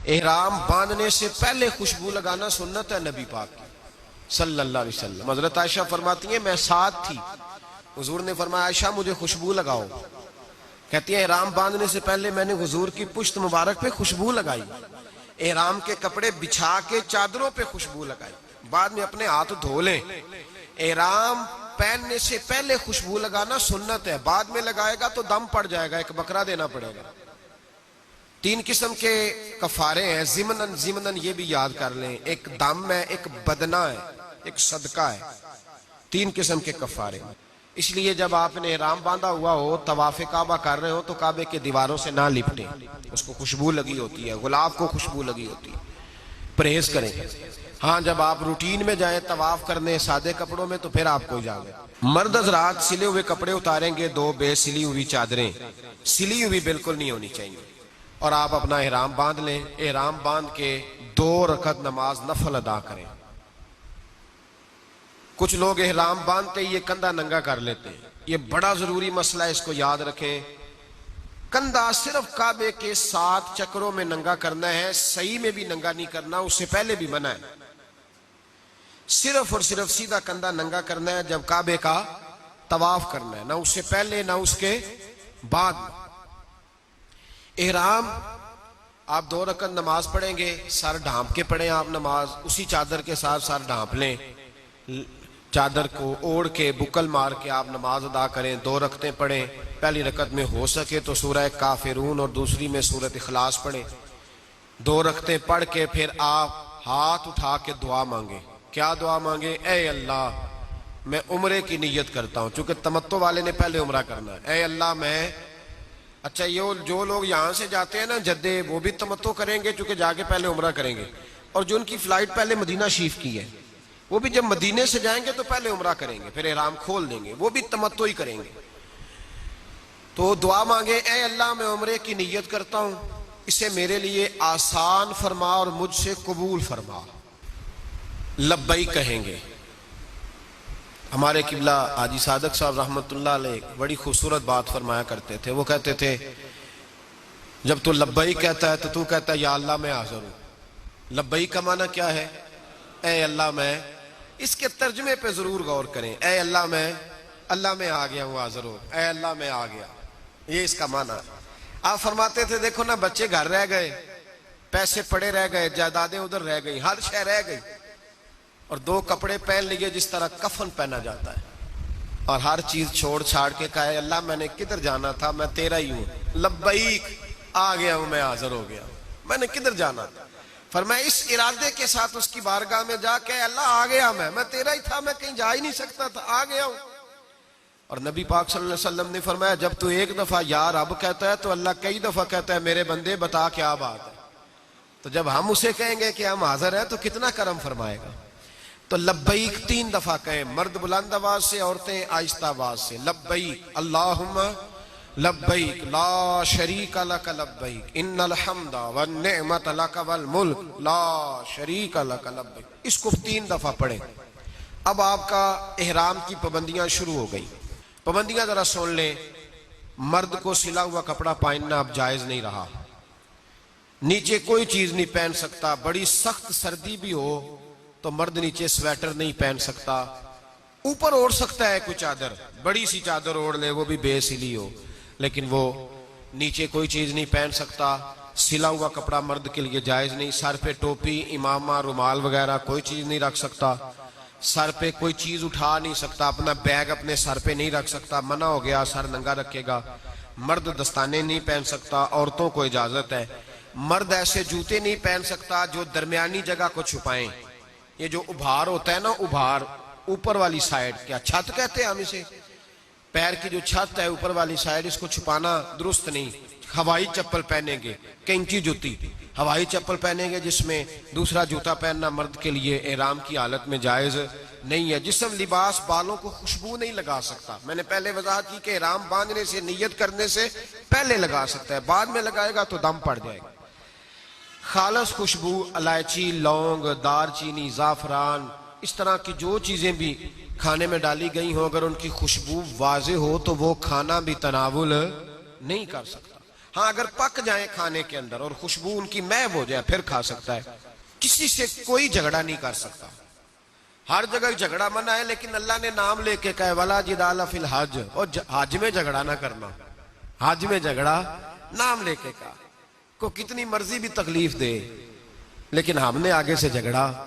احرام باندھنے سے پہلے خوشبو لگانا سنت ہے نبی پاک کی صلی اللہ علیہ وسلم۔ حضرت عائشہ فرماتی ہیں میں ساتھ تھی، حضور نے فرمایا عائشہ مجھے خوشبو لگاؤ، کہتی ہے احرام باندھنے سے پہلے میں نے حضور کی پشت مبارک پہ خوشبو لگائی، احرام کے کپڑے بچھا کے چادروں پہ خوشبو لگائی، بعد میں اپنے ہاتھ دھو لیں۔ احرام پہننے سے پہلے خوشبو لگانا سنت ہے، بعد میں لگائے گا تو دم پڑ جائے گا، ایک بکرا دینا پڑے گا۔ 3 قسم کے کفارے ہیں، ضمناً یہ بھی یاد کر لیں، ایک دم ہے، ایک بدنہ ہے، ایک صدقہ ہے، 3 قسم کے کفارے۔ اس لیے جب آپ نے احرام باندھا ہوا ہو، طواف کعبہ کر رہے ہو تو کعبے کے دیواروں سے نہ لپٹیں، اس کو خوشبو لگی ہوتی ہے، گلاب کو خوشبو لگی ہوتی ہے، پرہیز کریں۔ ہاں جب آپ روٹین میں جائیں طواف کرنے سادے کپڑوں میں تو پھر آپ کو اجازت۔ مرد حضرات سلے ہوئے کپڑے اتاریں گے، 2 بے سلی ہوئی چادریں، سلی ہوئی بالکل نہیں ہونی چاہیے، اور آپ اپنا احرام باندھ لیں۔ احرام باندھ کے 2 رکعت نماز نفل ادا کریں۔ کچھ لوگ احرام باندھتے ہی یہ کندھا ننگا کر لیتے ہیں، یہ بڑا ضروری مسئلہ ہے، اس کو یاد رکھیں۔ کندھا صرف کعبے کے 7 چکروں میں ننگا کرنا ہے، صحیح میں بھی ننگا نہیں کرنا، اس سے پہلے بھی منع ہے۔ صرف اور صرف سیدھا کندھا ننگا کرنا ہے جب کعبے کا طواف کرنا ہے، نہ اس سے پہلے نہ اس کے بعد۔ احرام آپ 2 رکعت نماز پڑھیں گے، سر ڈھانپ کے پڑھیں آپ نماز، اسی چادر کے ساتھ سر ڈھانپ لیں، چادر کو اوڑھ کے بکل مار کے آپ نماز ادا کریں، 2 رکعتیں پڑھیں۔ پہلی رکعت میں ہو سکے تو سورہ کافرون اور دوسری میں سورۃ اخلاص پڑھیں۔ 2 رکعتیں پڑھ کے پھر آپ ہاتھ اٹھا کے دعا مانگیں۔ کیا دعا مانگیں؟ اے اللہ میں عمرے کی نیت کرتا ہوں، چونکہ تمتع والے نے پہلے عمرہ کرنا ہے۔ اے اللہ میں، اچھا یہ جو لوگ یہاں سے جاتے ہیں نا جدے، وہ بھی تمتع کریں گے چونکہ جا کے پہلے عمرہ کریں گے، اور جو ان کی فلائٹ پہلے مدینہ شریف کی ہے وہ بھی جب مدینے سے جائیں گے تو پہلے عمرہ کریں گے، پھر احرام کھول دیں گے، وہ بھی تمتع ہی کریں گے۔ تو دعا مانگے، اے اللہ میں عمرے کی نیت کرتا ہوں، اسے میرے لیے آسان فرما اور مجھ سے قبول فرما۔ لبیک کہیں گے۔ ہمارے قبلہ حاجی صادق صاحب رحمۃ اللہ علیہ بڑی خوبصورت بات فرمایا کرتے تھے، وہ کہتے تھے جب تو لبیک کہتا ہے تو تو کہتا ہے یا اللہ میں حاضر ہوں۔ لبیک کا معنی کیا ہے؟ اے اللہ میں، اس کے ترجمے پہ ضرور غور کریں، اے اللہ میں آ گیا ہوں، حاضر ہوں، اے اللہ میں آ گیا، یہ اس کا معنی ہے۔ آپ فرماتے تھے دیکھو نا بچے گھر رہ گئے، پیسے پڑے رہ گئے، جائیدادیں ادھر رہ گئی، ہر شے رہ گئی، اور 2 کپڑے پہن لیے جس طرح کفن پہنا جاتا ہے، اور ہر چیز چھوڑ چھاڑ کے کہا اللہ میں نے کدھر جانا تھا، میں تیرا ہی ہوں، لبیک آ گیا ہوں، میں حاضر ہو گیا، میں نے کدھر جانا تھا۔ فرمایا اس ارادے کے ساتھ اس کی بارگاہ میں جا کے اللہ آ گیا، میں تیرا ہی تھا، میں کہیں جا ہی نہیں سکتا تھا، آ گیا ہوں۔ اور نبی پاک صلی اللہ علیہ وسلم نے فرمایا جب تو ایک دفعہ یا رب کہتا ہے تو اللہ کئی دفعہ کہتا ہے میرے بندے بتا کیا بات ہے۔ تو جب ہم اسے کہیں گے کہ ہم حاضر ہیں تو کتنا کرم فرمائے گا۔ تو لبیک 3 دفعہ کہیں، مرد بلند آواز سے، عورتیں آہستہ آواز سے، لبیک اللہم لبیک لا شریک لک لبیک ان الحمد والنعمت لک والملک لا شریک لک لبیک۔ اس کو 3 دفعہ پڑھیں۔ اب آپ کا احرام کی پابندیاں شروع ہو گئی۔ پابندیاں ذرا سن لیں۔ مرد کو سلا ہوا کپڑا پہننا اب جائز نہیں رہا، نیچے کوئی چیز نہیں پہن سکتا، بڑی سخت سردی بھی ہو تو مرد نیچے سویٹر نہیں پہن سکتا، اوپر اوڑھ سکتا ہے کوئی چادر، بڑی سی چادر اوڑھ لے وہ بھی بے سلی ہو، لیکن وہ نیچے کوئی چیز نہیں پہن سکتا۔ سلا ہوا کپڑا مرد کے لیے جائز نہیں، سر پہ ٹوپی، امامہ، رومال وغیرہ کوئی چیز نہیں رکھ سکتا، سر پہ کوئی چیز اٹھا نہیں سکتا، اپنا بیگ اپنے سر پہ نہیں رکھ سکتا، منع ہو گیا، سر ننگا رکھے گا۔ مرد دستانے نہیں پہن سکتا، عورتوں کو اجازت ہے۔ مرد ایسے جوتے نہیں پہن سکتا جو درمیانی جگہ کو چھپائیں، یہ جو ابھار ہوتا ہے نا، ابھار اوپر والی سائیڈ، کیا چھت کہتے ہیں ہم اسے، پیر کی جو چھت ہے اوپر والی سائیڈ، اس کو چھپانا درست نہیں۔ ہوائی چپل پہنیں گے، کینچی جوتی، ہوائی چپل پہنیں گے جس میں دوسرا جوتا پہننا مرد کے لیے احرام کی حالت میں جائز نہیں ہے۔ جسم لباس بالوں کو خوشبو نہیں لگا سکتا، میں نے پہلے وضاحت کی کہ احرام باندھنے سے، نیت کرنے سے پہلے لگا سکتا ہے، بعد میں لگائے گا تو دم پڑ جائے گا۔ خالص خوشبو الائچی، لونگ، دار چینی، زعفران، اس طرح کی جو چیزیں بھی کھانے میں ڈالی گئی ہوں، اگر ان کی خوشبو واضح ہو تو وہ کھانا بھی تناول نہیں کر سکتا۔ ہاں اگر پک جائیں کھانے کے اندر اور خوشبو ان کی محو ہو جائے پھر کھا سکتا ہے. کسی سے کوئی جھگڑا نہیں کر سکتا. ہر جگہ جھگڑا منع ہے لیکن اللہ نے نام لے کے کہا ولا جدال فی الحج, اور حج میں جھگڑا نہ کرنا. حج میں جھگڑا نام لے کے کہا. کو کتنی مرضی بھی تکلیف دے لیکن ہم نے آگے سے جھگڑا